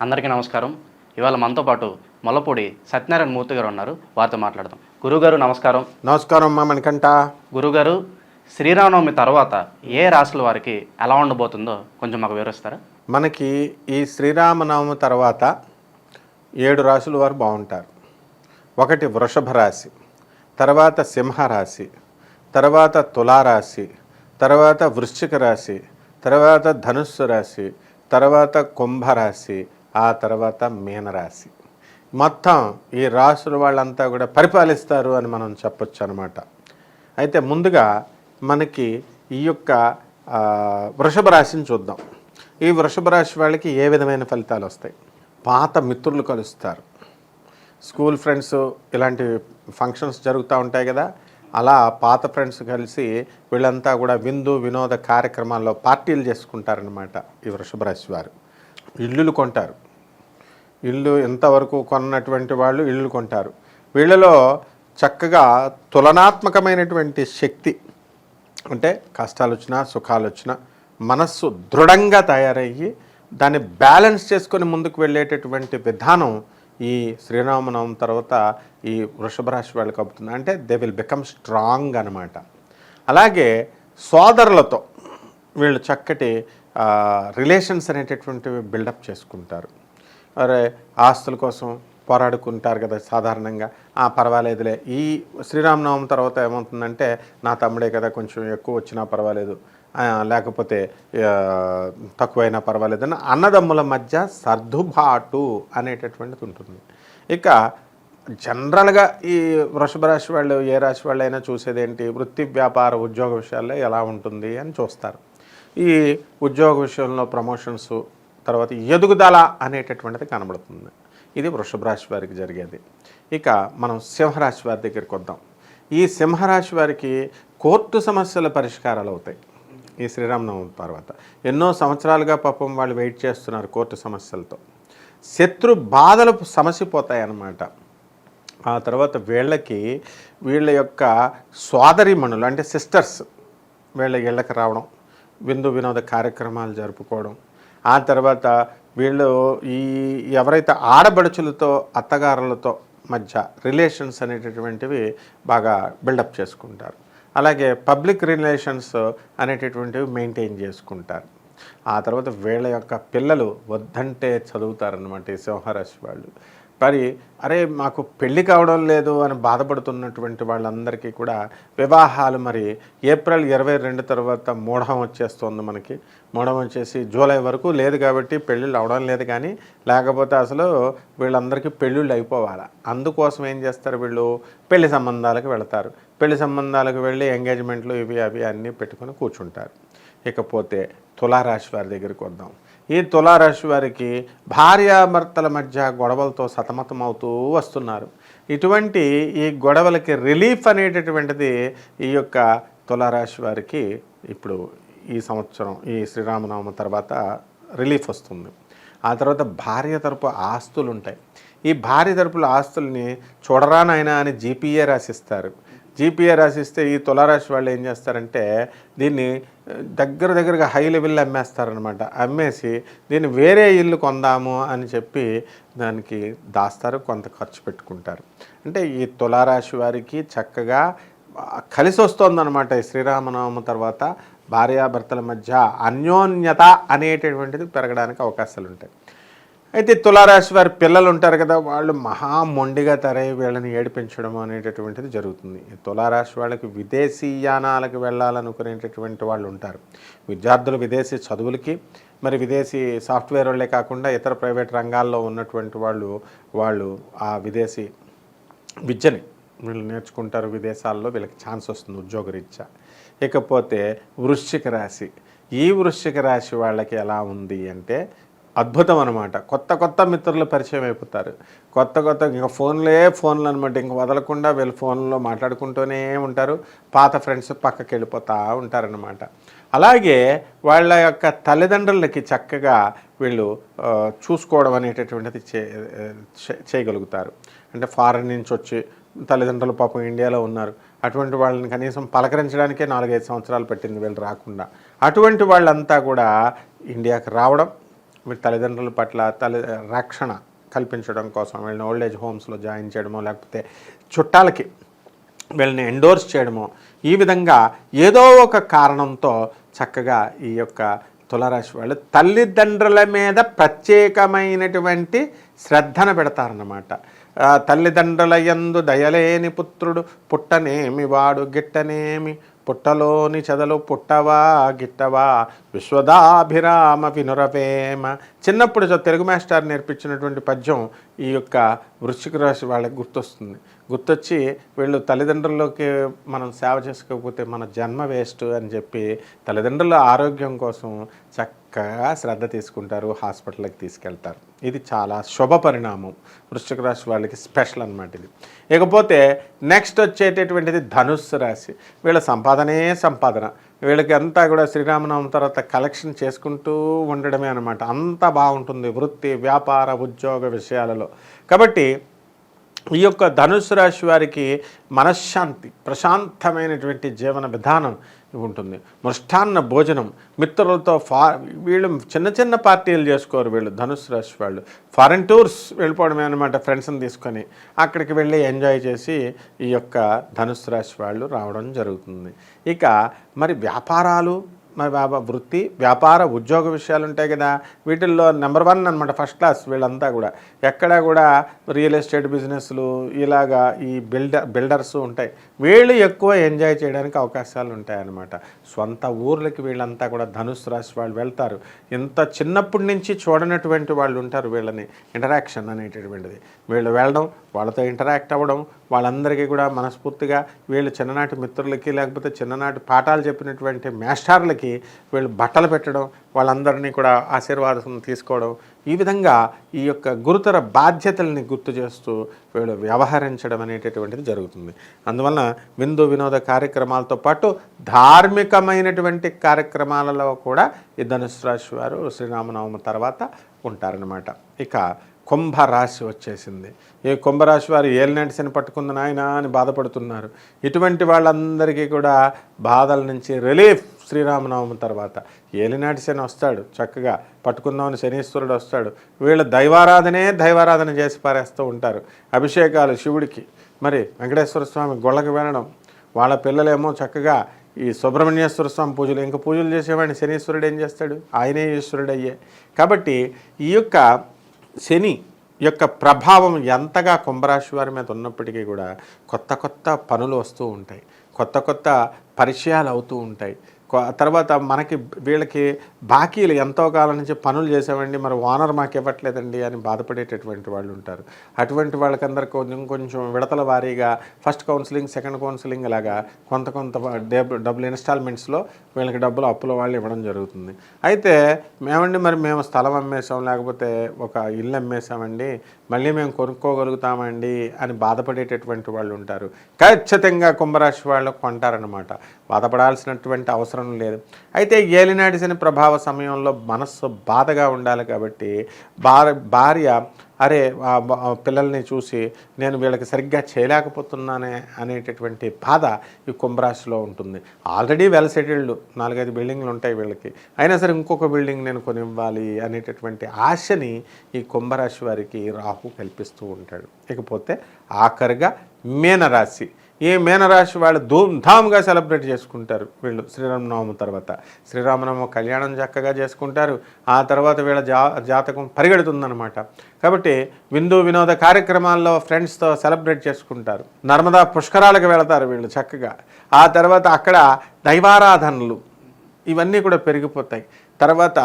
అందరికీ నమస్కారం. ఇవాళ మనతో పాటు మొల్లపూడి సత్యనారాయణ మూర్తి గారు ఉన్నారు. వారితో మాట్లాడదాం. గురుగారు నమస్కారం. నమస్కారం అమ్మా మణికంఠ. గురుగారు, శ్రీరామనవమి తర్వాత ఏ రాశుల వారికి ఎలా ఉండబోతుందో కొంచెం మాకు వివరిస్తారా? మనకి ఈ శ్రీరామనవమి తర్వాత 7 రాశుల వారు బాగుంటారు. ఒకటి వృషభ రాశి, తర్వాత సింహరాశి, తర్వాత తులారాశి, తర్వాత వృశ్చిక రాశి, తర్వాత ధనుస్సు రాశి, తర్వాత కుంభరాశి, ఆ తర్వాత మీనరాశి. మొత్తం ఈ రాశుల వాళ్ళంతా కూడా పరిపాలిస్తారు అని మనం చెప్పొచ్చు అనమాట. అయితే ముందుగా మనకి ఈ యొక్క వృషభ రాశిని చూద్దాం. ఈ వృషభ రాశి వాళ్ళకి ఏ విధమైన ఫలితాలు వస్తాయి? పాత మిత్రులు కలుస్తారు, స్కూల్ ఫ్రెండ్స్, ఇలాంటి ఫంక్షన్స్ జరుగుతూ ఉంటాయి కదా, అలా పాత ఫ్రెండ్స్ కలిసి వీళ్ళంతా కూడా విందు వినోద కార్యక్రమాల్లో పార్టీలు చేసుకుంటారనమాట. ఈ వృషభ రాశి వారు ఇల్లులు కొంటారు. ఇల్లు ఎంతవరకు కొన్నటువంటి వాళ్ళు ఇల్లు కొంటారు. వీళ్ళలో చక్కగా తులనాత్మకమైనటువంటి శక్తి, అంటే కష్టాలు వచ్చినా సుఖాలు వచ్చినా మనస్సు దృఢంగా తయారయ్యి దాన్ని బ్యాలెన్స్ చేసుకొని ముందుకు వెళ్ళేటటువంటి విధానం ఈ శ్రీరామనవమి తర్వాత ఈ వృషభ రాశి వాళ్ళకి అవుతుంది. అంటే దే విల్ బికమ్ స్ట్రాంగ్ అనమాట. అలాగే సోదరులతో వీళ్ళు చక్కటి రిలేషన్స్ అనేటటువంటివి బిల్డప్ చేసుకుంటారు. అరే ఆస్తుల కోసం పోరాడుకుంటారు కదా సాధారణంగా. పర్వాలేదులే, ఈ శ్రీరామనవమి తర్వాత ఏమవుతుందంటే నా తమ్ముడే కదా, కొంచెం ఎక్కువ వచ్చినా పర్వాలేదు, లేకపోతే తక్కువైనా పర్వాలేదు అని అన్నదమ్ముల మధ్య సర్దుబాటు అనేటటువంటిది ఉంటుంది. ఇక జనరల్గా ఈ వృషభ రాశి వాళ్ళు ఏ రాశి వాళ్ళు అయినా చూసేది ఏంటి? వృత్తి వ్యాపార ఉద్యోగ విషయాల్లో ఎలా ఉంటుంది అని చూస్తారు. ఈ ఉద్యోగ విషయంలో ప్రమోషన్స్, తర్వాత ఎదుగుదల అనేటటువంటిది కనబడుతుంది. ఇది వృషభ రాశి వారికి జరిగేది. ఇక మనం సింహరాశి వారి దగ్గరికి వద్దాం. ఈ సింహరాశి వారికి కోర్టు సమస్యల పరిష్కారాలు అవుతాయి ఈ శ్రీరామనవమి తర్వాత. ఎన్నో సంవత్సరాలుగా పాపం వాళ్ళు వెయిట్ చేస్తున్నారు కోర్టు సమస్యలతో. శత్రు బాధలు సమసిపోతాయి అన్నమాట. ఆ తర్వాత వీళ్ళ యొక్క సోదరీమణులు అంటే సిస్టర్స్ వీళ్ళ ఇళ్ళకి రావడం, విందు వినోద కార్యక్రమాలు జరుపుకోవడం, ఆ తర్వాత వీళ్ళు ఎవరైతే ఆడబడుచులతో అత్తగారులతో మధ్య రిలేషన్స్ అనేటటువంటివి బాగా బిల్డప్ చేసుకుంటారు. అలాగే పబ్లిక్ రిలేషన్స్ అనేటటువంటివి మెయింటైన్ చేసుకుంటారు. ఆ తర్వాత వీళ్ళ యొక్క పిల్లలు వద్దంటే చదువుతారనమాట ఈ సింహరాశి వాళ్ళు. మరి అరే మాకు పెళ్ళి కావడం లేదు అని బాధపడుతున్నటువంటి వాళ్ళందరికీ కూడా వివాహాలు మరి ఏప్రిల్ 22 తర్వాత మూఢం వచ్చేస్తుంది. మనకి మూఢం వచ్చేసి జూలై వరకు లేదు కాబట్టి పెళ్ళిళ్ళు అవడం లేదు. కానీ లేకపోతే అసలు వీళ్ళందరికీ పెళ్ళిళ్ళు అయిపోవాలి. అందుకోసం ఏం చేస్తారు, వీళ్ళు పెళ్లి సంబంధాలకు వెళతారు. పెళ్లి సంబంధాలకు వెళ్ళి ఎంగేజ్మెంట్లు ఇవి అవి అన్నీ పెట్టుకొని కూర్చుంటారు. ఇకపోతే తులారాశి వారి దగ్గరికి వద్దాం. ఈ తులారాశి వారికి భార్యాభర్తల మధ్య గొడవలతో సతమతమవుతూ వస్తున్నారు. ఇటువంటి ఈ గొడవలకి రిలీఫ్ అనేటటువంటిది ఈ యొక్క తులారాశి వారికి ఇప్పుడు ఈ సంవత్సరం ఈ శ్రీరామనవమి తర్వాత రిలీఫ్ వస్తుంది. ఆ తర్వాత భార్య తరపు ఆస్తులు ఉంటాయి. ఈ భార్య తరపుల ఆస్తుల్ని చూడరా నాయనా అని జీపీఏ రాసిస్తారు. జీపీఏ రాసిస్తే ఈ తులారాశి వాళ్ళు ఏం చేస్తారంటే దీన్ని దగ్గరగా హై లెవెల్లో అమ్మేస్తారనమాట. అమ్మేసి దీన్ని వేరే ఇల్లు కొందాము అని చెప్పి దానికి దాస్తారు, కొంత ఖర్చు పెట్టుకుంటారు. అంటే ఈ తులారాశి వారికి చక్కగా కలిసి వస్తుందన్నమాట. ఈ శ్రీరామనవమి తర్వాత భార్యాభర్తల మధ్య అన్యోన్యత అనేటటువంటిది పెరగడానికి అవకాశాలు ఉంటాయి. అయితే తులారాశి వారి పిల్లలు ఉంటారు కదా, వాళ్ళు మహా మొండిగా తరై వీళ్ళని ఏడిపించడం అనేటటువంటిది జరుగుతుంది. తులారాశి వాళ్ళకి విదేశీయానాలకు వెళ్ళాలనుకునేటటువంటి వాళ్ళు ఉంటారు. విద్యార్థులు విదేశీ చదువులకి, మరి విదేశీ సాఫ్ట్వేర్ వాళ్ళే కాకుండా ఇతర ప్రైవేట్ రంగాల్లో ఉన్నటువంటి వాళ్ళు ఆ విదేశీ విద్యని వీళ్ళు నేర్చుకుంటారు. విదేశాల్లో వీళ్ళకి ఛాన్స్ వస్తుంది ఉద్యోగరీత్యా. ఇకపోతే వృశ్చిక రాశి. ఈ వృశ్చిక రాశి వాళ్ళకి ఎలా ఉంది అంటే అద్భుతం అనమాట. కొత్త మిత్రులు పరిచయం అయిపోతారు. కొత్త ఇంకా ఫోన్లు అనమాట. ఇంక వదలకుండా వీళ్ళు ఫోన్లో మాట్లాడుకుంటూనే ఉంటారు. పాత ఫ్రెండ్స్ పక్కకి వెళ్ళిపోతూ ఉంటారనమాట. అలాగే వాళ్ళ యొక్క తల్లిదండ్రులకి చక్కగా వీళ్ళు చూసుకోవడం అనేటటువంటిది చేయగలుగుతారు. అంటే ఫారెన్ నుంచి వచ్చి తల్లిదండ్రులు పాపం ఇండియాలో ఉన్నారు, అటువంటి వాళ్ళని కనీసం పలకరించడానికే 4-5 సంవత్సరాలు పట్టింది వీళ్ళు రాకుండా. అటువంటి వాళ్ళంతా కూడా ఇండియాకి రావడం, మీ తల్లిదండ్రుల పట్ల రక్షణ కల్పించడం కోసం వీళ్ళని ఓల్డ్ ఏజ్ హోమ్స్లో జాయిన్ చేయడమో, లేకపోతే చుట్టాలకి వీళ్ళని ఎండోర్స్ చేయడమో, ఈ విధంగా ఏదో ఒక కారణంతో చక్కగా ఈ యొక్క తులారాశి వాళ్ళు తల్లిదండ్రుల మీద ప్రత్యేకమైనటువంటి శ్రద్ధను పెడతారన్నమాట. తల్లిదండ్రుల యందు దయలేని పుత్రుడు పుట్టనేమి వాడు గిట్టనేమి, పుట్టలోని చెదలు పుట్టవా గిట్టవా విశ్వదాభిరామ వినురవేమ. చిన్నప్పుడు తెలుగు మాస్టర్ నేర్పించినటువంటి పద్యం ఈ యొక్క వృశ్చిక రాశి వాళ్ళకి గుర్తొచ్చి వీళ్ళు తల్లిదండ్రులకి మనం సేవ చేసుకోకపోతే మన జన్మ వేస్ట్ అని చెప్పి తల్లిదండ్రుల ఆరోగ్యం కోసం చక్కగా శ్రద్ధ తీసుకుంటారు, హాస్పిటల్కి తీసుకెళ్తారు. ఇది చాలా శుభ పరిణామం, వృశ్చిక రాశి వాళ్ళకి స్పెషల్ అన్నమాట ఇది. ఇకపోతే నెక్స్ట్ వచ్చేటటువంటిది ధనుస్సు రాశి. వీళ్ళ సంపాదన, వీళ్ళకి అంతా కూడా శ్రీరామనవమి తర్వాత కలెక్షన్ చేసుకుంటూ ఉండడమే అనమాట. అంతా బాగుంటుంది వృత్తి, వ్యాపార, ఉద్యోగ విషయాలలో. కాబట్టి ఈ యొక్క ధనుస్సు రాశి వారికి మనశ్శాంతి, ప్రశాంతమైనటువంటి జీవన విధానం ఉంటుంది. మృష్టాన్న భోజనం, మిత్రులతో వీళ్ళు చిన్న పార్టీలు చేసుకోరు. వీళ్ళు ధనుస్సు రాశి వాళ్ళు ఫారెన్ టూర్స్ వెళ్ళిపోవడమే అనమాట. ఫ్రెండ్స్ని తీసుకొని అక్కడికి వెళ్ళి ఎంజాయ్ చేసి ఈ యొక్క ధనుస్సు రాశి వాళ్ళు రావడం జరుగుతుంది. ఇక మరి వ్యాపారాలు, మరి వృత్తి, వ్యాపార, ఉద్యోగ విషయాలు ఉంటాయి కదా, వీటిల్లో నెంబర్ 1 అనమాట, ఫస్ట్ క్లాస్ వీళ్ళంతా కూడా. ఎక్కడా కూడా రియల్ ఎస్టేట్ బిజినెస్లు, ఇలాగా ఈ బిల్డర్స్ ఉంటాయి, వీళ్ళు ఎక్కువ ఎంజాయ్ చేయడానికి అవకాశాలు ఉంటాయన్నమాట. సొంత ఊర్లకి వీళ్ళంతా కూడా ధనుస్సు రాశి వాళ్ళు వెళ్తారు. ఇంత చిన్నప్పటి నుంచి చూడనటువంటి వాళ్ళు ఉంటారు. వీళ్ళని ఇంటరాక్షన్ అనేటటువంటిది, వీళ్ళు వెళ్ళడం, వాళ్ళతో ఇంటరాక్ట్ అవ్వడం, వాళ్ళందరికీ కూడా మనస్ఫూర్తిగా వీళ్ళు చిన్ననాటి మిత్రులకి, లేకపోతే చిన్ననాటి పాఠాలు చెప్పినటువంటి మాస్టర్లకి వీళ్ళు బట్టలు పెట్టడం, వాళ్ళందరినీ కూడా ఆశీర్వాదం తీసుకోవడం, ఈ విధంగా ఈ యొక్క గురుతర బాధ్యతల్ని గుర్తు చేస్తూ వీళ్ళు వ్యవహరించడం అనేటటువంటిది జరుగుతుంది. అందువలన విందు వినోద కార్యక్రమాలతో పాటు ధార్మికమైనటువంటి కార్యక్రమాలలో కూడా ఈ ధనుసు రాశి వారు శ్రీరామనవమి తర్వాత ఉంటారన్నమాట. ఇక కుంభరాశి వచ్చేసింది. ఈ కుంభరాశి వారు ఏలినాటి శని పట్టుకుంది నాయనా అని బాధపడుతున్నారు. ఇటువంటి వాళ్ళందరికీ కూడా బాధల నుంచి రిలీఫ్ శ్రీరామనవమి తర్వాత. ఏలినాటి శని వస్తాడు, చక్కగా పట్టుకుందామని శనీశ్వరుడు వస్తాడు. వీళ్ళు దైవారాధన చేసి పారేస్తూ ఉంటారు. అభిషేకాలు శివుడికి, మరి వెంకటేశ్వర స్వామి గొళ్ళకి వెళ్ళడం, వాళ్ళ పిల్లలేమో చక్కగా ఈ సుబ్రహ్మణ్యేశ్వర స్వామి పూజలు, ఇంకా పూజలు చేసేవాడిని శనీశ్వరుడు ఏం చేస్తాడు, ఆయనే ఈశ్వరుడు అయ్యే. కాబట్టి ఈ యొక్క శని యొక్క ప్రభావం ఎంతగా కుంభరాశి వారి మీద ఉన్నప్పటికీ కూడా కొత్త పనులు వస్తూ ఉంటాయి, కొత్త పరిచయాలు అవుతూ ఉంటాయి. తర్వాత మనకి వీళ్ళకి బాకీలు ఎంతో కాలం నుంచి పనులు చేసామండి, మరి ఓనర్ మాకు ఇవ్వట్లేదండి అని బాధపడేటటువంటి వాళ్ళు ఉంటారు. అటువంటి వాళ్ళకందరికీ కొంచెం విడతల వారీగా ఫస్ట్ కౌన్సిలింగ్, సెకండ్ కౌన్సిలింగ్ ఇలాగా కొంత డబ్బులు ఇన్స్టాల్మెంట్స్లో వీళ్ళకి డబ్బులు అప్పుల వాళ్ళు ఇవ్వడం జరుగుతుంది. అయితే మేము స్థలం అమ్మేసాం, లేకపోతే ఒక ఇల్లు అమ్మేసామండి, మళ్ళీ మేము కొనుక్కోగలుగుతామండి అని బాధపడేటటువంటి వాళ్ళు ఉంటారు. ఖచ్చితంగా కుంభరాశి వాళ్ళు కొంటారనమాట, బాధపడాల్సినటువంటి అవసరం లేదు. అయితే ఏలినాటి శని ప్రభావ సమయంలో మనస్సు బాధగా ఉండాలి. కాబట్టి భార్య అరే పిల్లల్ని చూసి నేను వీళ్ళకి సరిగ్గా చేయలేకపోతున్నానే అనేటటువంటి బాధ ఈ కుంభరాశిలో ఉంటుంది. ఆల్రెడీ వెల్ సెటిల్డ్ 4-5 బిల్డింగ్లు ఉంటాయి వీళ్ళకి, అయినా సరే ఇంకొక బిల్డింగ్ నేను కొనివ్వాలి అనేటటువంటి ఆశని ఈ కుంభరాశి వారికి రాహు కల్పిస్తూ ఉంటాడు. ఇకపోతే ఆఖరిగా మీనరాశి. ఈ మీనరాశి వాళ్ళు ధూమ్ధామ్గా సెలబ్రేట్ చేసుకుంటారు. వీళ్ళు శ్రీరామనవమి తర్వాత శ్రీరామనవమి కళ్యాణం చక్కగా చేసుకుంటారు. ఆ తర్వాత వీళ్ళ జాతకం పరిగెడుతుందన్నమాట. కాబట్టి విందు వినోద కార్యక్రమాల్లో ఫ్రెండ్స్తో సెలబ్రేట్ చేసుకుంటారు. నర్మదా పుష్కరాలకు వెళతారు వీళ్ళు చక్కగా. ఆ తర్వాత అక్కడ దైవారాధనలు ఇవన్నీ కూడా పెరిగిపోతాయి. తర్వాత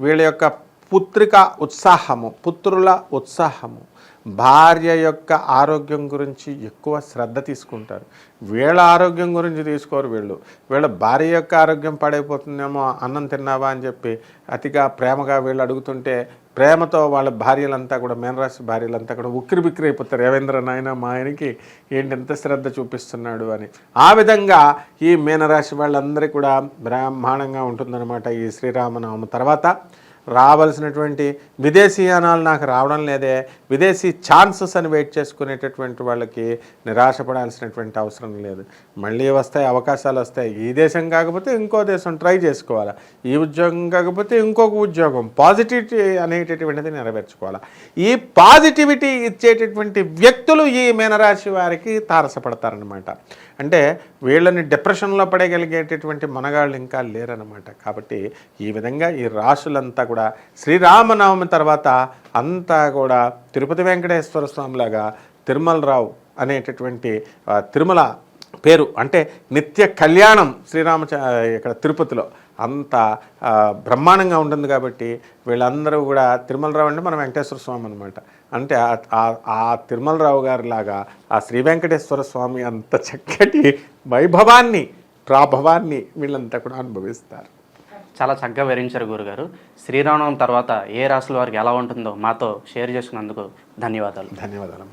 వీళ్ళ యొక్క పుత్రుల ఉత్సాహము, భార్య యొక్క ఆరోగ్యం గురించి ఎక్కువ శ్రద్ధ తీసుకుంటారు. వీళ్ళ ఆరోగ్యం గురించి తీసుకోరు. వీళ్ళ భార్య యొక్క ఆరోగ్యం పాడైపోతుందేమో, అన్నం తిన్నావా అని చెప్పి అతిగా ప్రేమగా వీళ్ళు అడుగుతుంటే ప్రేమతో వాళ్ళ భార్యలంతా కూడా, మీనరాశి భార్యలంతా కూడా ఉక్కిరి బిక్కిరి అయిపోతారు. రవీంద్ర నాయన మా ఆయనకి ఏంటి ఎంత శ్రద్ధ చూపిస్తున్నాడు అని. ఆ విధంగా ఈ మీనరాశి వాళ్ళందరికీ కూడా బ్రహ్మాండంగా ఉంటుందన్నమాట ఈ శ్రీరామనవమి తర్వాత. రావాల్సినటువంటి విదేశీయానాలు నాకు రావడం లేదే, విదేశీ ఛాన్సెస్ అని వెయిట్ చేసుకునేటటువంటి వాళ్ళకి నిరాశపడాల్సినటువంటి అవసరం లేదు. మళ్ళీ వస్తాయి, అవకాశాలు వస్తాయి. ఈ దేశం కాకపోతే ఇంకో దేశం ట్రై చేసుకోవాలా, ఈ ఉద్యోగం కాకపోతే ఇంకొక ఉద్యోగం, పాజిటివిటీ అనేటటువంటిది నెరవేర్చుకోవాలా. ఈ పాజిటివిటీ ఇచ్చేటటువంటి వ్యక్తులు ఈ మీనరాశి వారికి తారసపడతారనమాట. అంటే వీళ్ళని డిప్రెషన్లో పడగలిగేటటువంటి మనగాళ్ళు ఇంకా లేరనమాట. కాబట్టి ఈ విధంగా ఈ రాశులంతా కూడా శ్రీరామనవమి తర్వాత అంతా కూడా తిరుపతి వెంకటేశ్వర స్వామిలాగా తిరుమలరావు అనేటటువంటి తిరుమల పేరు అంటే నిత్య కళ్యాణం ఇక్కడ తిరుపతిలో అంత బ్రహ్మాండంగా ఉంటుంది. కాబట్టి వీళ్ళందరూ కూడా తిరుమలరావు అంటే మన వెంకటేశ్వర స్వామి అనమాట. అంటే ఆ తిరుమలరావు గారి లాగా ఆ శ్రీ వెంకటేశ్వర స్వామి అంత చక్కటి వైభవాన్ని, ప్రాభవాన్ని వీళ్ళంతా కూడా అనుభవిస్తారు. చాలా చక్కగా వివరించారు గురుగారు. శ్రీరామనవమి తర్వాత ఏ రాశుల వారికి ఎలా ఉంటుందో మాతో షేర్ చేసుకున్నందుకు ధన్యవాదాలు. ధన్యవాదాలు.